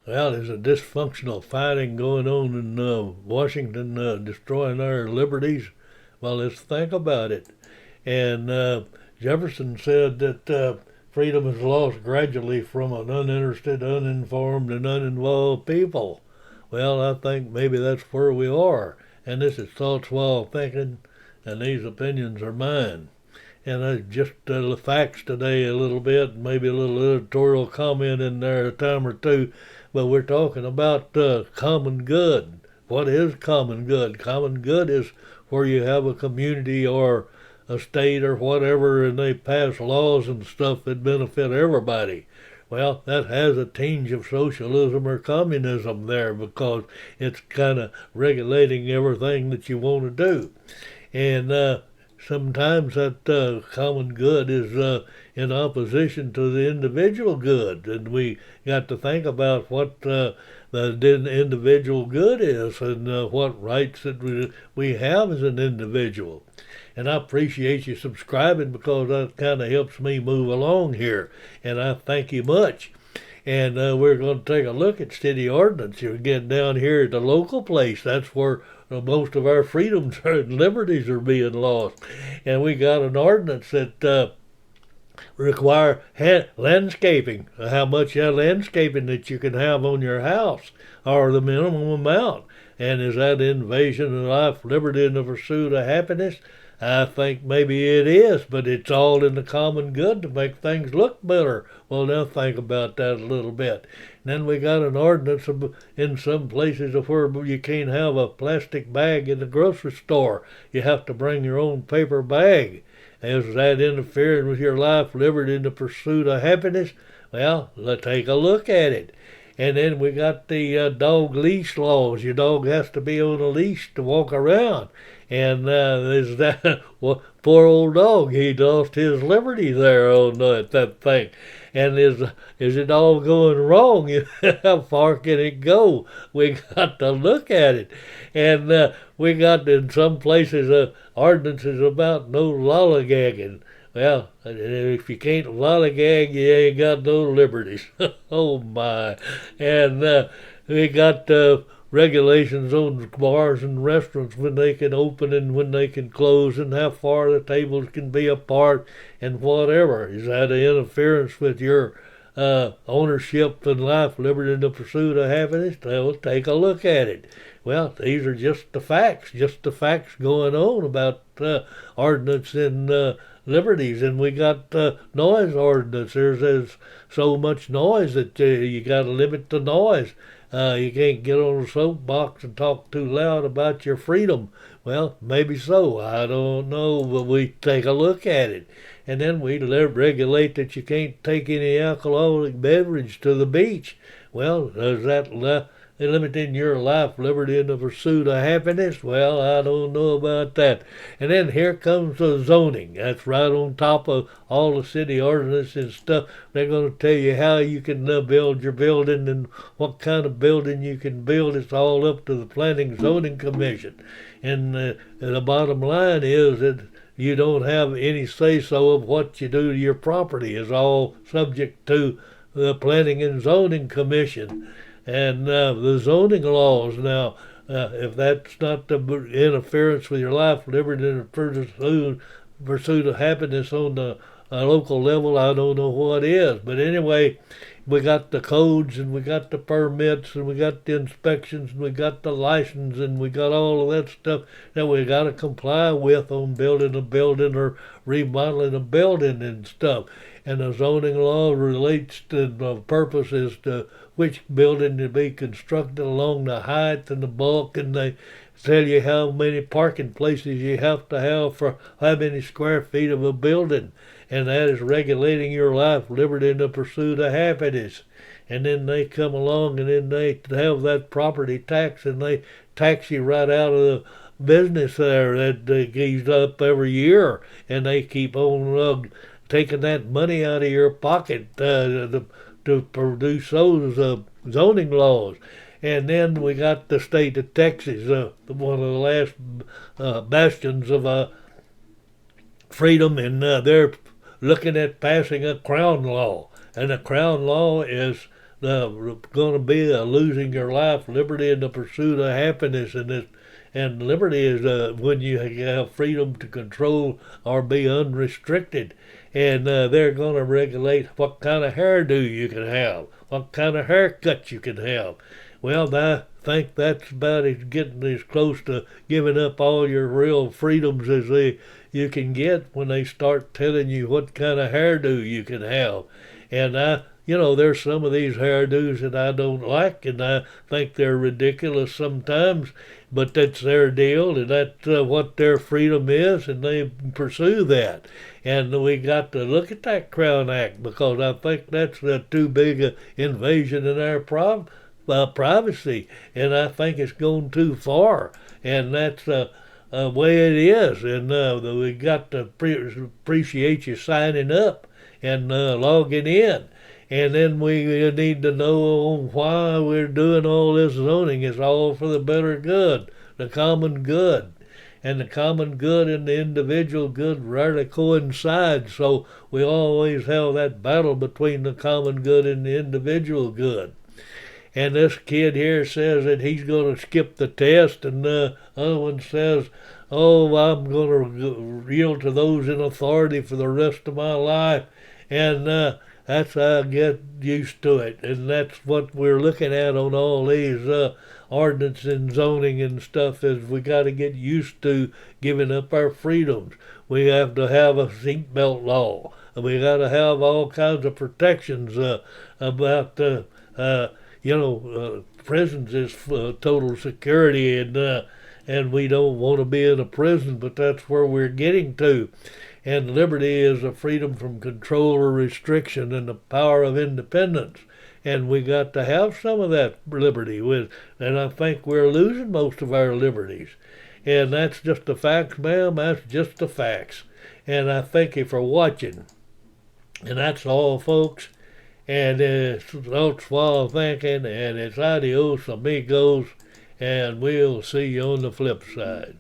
Well, there's a dysfunctional fighting going on in Washington, destroying our liberties. Well, let's think about it. And Jefferson said that freedom is lost gradually from an uninterested, uninformed, and uninvolved people. Well, I think maybe that's where we are. And this is Thoughts While Thinking, and these opinions are mine. And just the facts today a little bit, maybe a little editorial comment in there a time or two. But we're talking about common good. What is common good? Common good is where you have a community or a state or whatever, and they pass laws and stuff that benefit everybody. Well, that has a tinge of socialism or communism there because it's kind of regulating everything that you want to do. And sometimes that common good is in opposition to the individual good, and we got to think about what the individual good is and what rights that we have as an individual. And I appreciate you subscribing because that kind of helps me move along here, and I thank you much. And we're going to take a look at city ordinance. You get down here at the local place. That's where most of our freedoms and liberties are being lost. And we got an ordinance that require landscaping, how much landscaping that you can have on your house, or the minimum amount. And is that invasion of life, liberty, and the pursuit of happiness? I think maybe it is, but it's all in the common good to make things look better. Well, now think about that a little bit. And then we got an ordinance in some places of where you can't have a plastic bag in the grocery store. You have to bring your own paper bag. Is that interfering with your life, liberty, and the pursuit of happiness? Well, let's take a look at it. And then we got the dog leash laws. Your dog has to be on a leash to walk around. And there's that poor old dog. He lost his liberty there on that thing. And is it all going wrong? How far can it go? We got to look at it. And we got in some places ordinances about no lollygagging. Well, if you can't lollygag, you ain't got no liberties. Oh my! And we got regulations on bars and restaurants when they can open and when they can close, and how far the tables can be apart, and whatever. Is that an interference with your ownership and life, liberty, and the pursuit of happiness? Well, take a look at it. Well, these are just the facts going on about ordinance and liberties. And we got noise ordinance. There's so much noise that you got to limit the noise. You can't get on a soapbox and talk too loud about your freedom. Well, maybe so. I don't know, but we take a look at it. And then we regulate that you can't take any alcoholic beverage to the beach. Well, does that limiting your life, liberty, and the pursuit of happiness? Well, I don't know about that. And then here comes the zoning. That's right on top of all the city ordinances and stuff. They're going to tell you how you can build your building and what kind of building you can build. It's all up to the Planning Zoning Commission. And the bottom line is that you don't have any say-so of what you do to your property. It's all subject to the Planning and Zoning Commission. And the zoning laws now, if that's not the interference with your life, liberty, and the pursuit of happiness on the local level, I don't know what is. But anyway, we got the codes, and we got the permits, and we got the inspections, and we got the license, and we got all of that stuff that we got to comply with on building a building or remodeling a building and stuff. And the zoning law relates to the purposes to which building to be constructed along the height and the bulk, and they tell you how many parking places you have to have for how many square feet of a building. And that is regulating your life, liberty, and the pursuit of happiness. And then they come along and then they have that property tax, and they tax you right out of the business there that goes up every year, and they keep on taking that money out of your pocket to produce those zoning laws. And then we got the state of Texas, one of the last bastions of freedom, and they're looking at passing a crown law. And the crown law is going to be losing your life, liberty in the pursuit of happiness, and liberty is when you have freedom to control or be unrestricted. And they're going to regulate what kind of hairdo you can have, what kind of haircut you can have. Well, I think that's about getting as close to giving up all your real freedoms as you can get when they start telling you what kind of hairdo you can have. And there's some of these hairdos that I don't like, and I think they're ridiculous sometimes, but that's their deal, and that's what their freedom is, and they pursue that. And we got to look at that Crown Act, because I think that's too big an invasion in our privacy, and I think it's gone too far, and that's the way it is. And we got to appreciate you signing up and logging in. And then we need to know why we're doing all this zoning. It's all for the better good, the common good. And the common good and the individual good rarely coincide, so we always have that battle between the common good and the individual good. And this kid here says that he's going to skip the test, and the other one says, oh, I'm going to yield to those in authority for the rest of my life. And that's how I get used to it. And that's what we're looking at on all these ordinance and zoning and stuff, is we got to get used to giving up our freedoms. We have to have a seatbelt law. We got to have all kinds of protections about prisons is total security, and we don't want to be in a prison, but that's where we're getting to. And liberty is a freedom from control or restriction and the power of independence. And we got to have some of that liberty and I think we're losing most of our liberties. And that's just the facts, ma'am. That's just the facts. And I thank you for watching. And that's all, folks. And it's Swallow thinking, and it's adios amigos, and we'll see you on the flip side.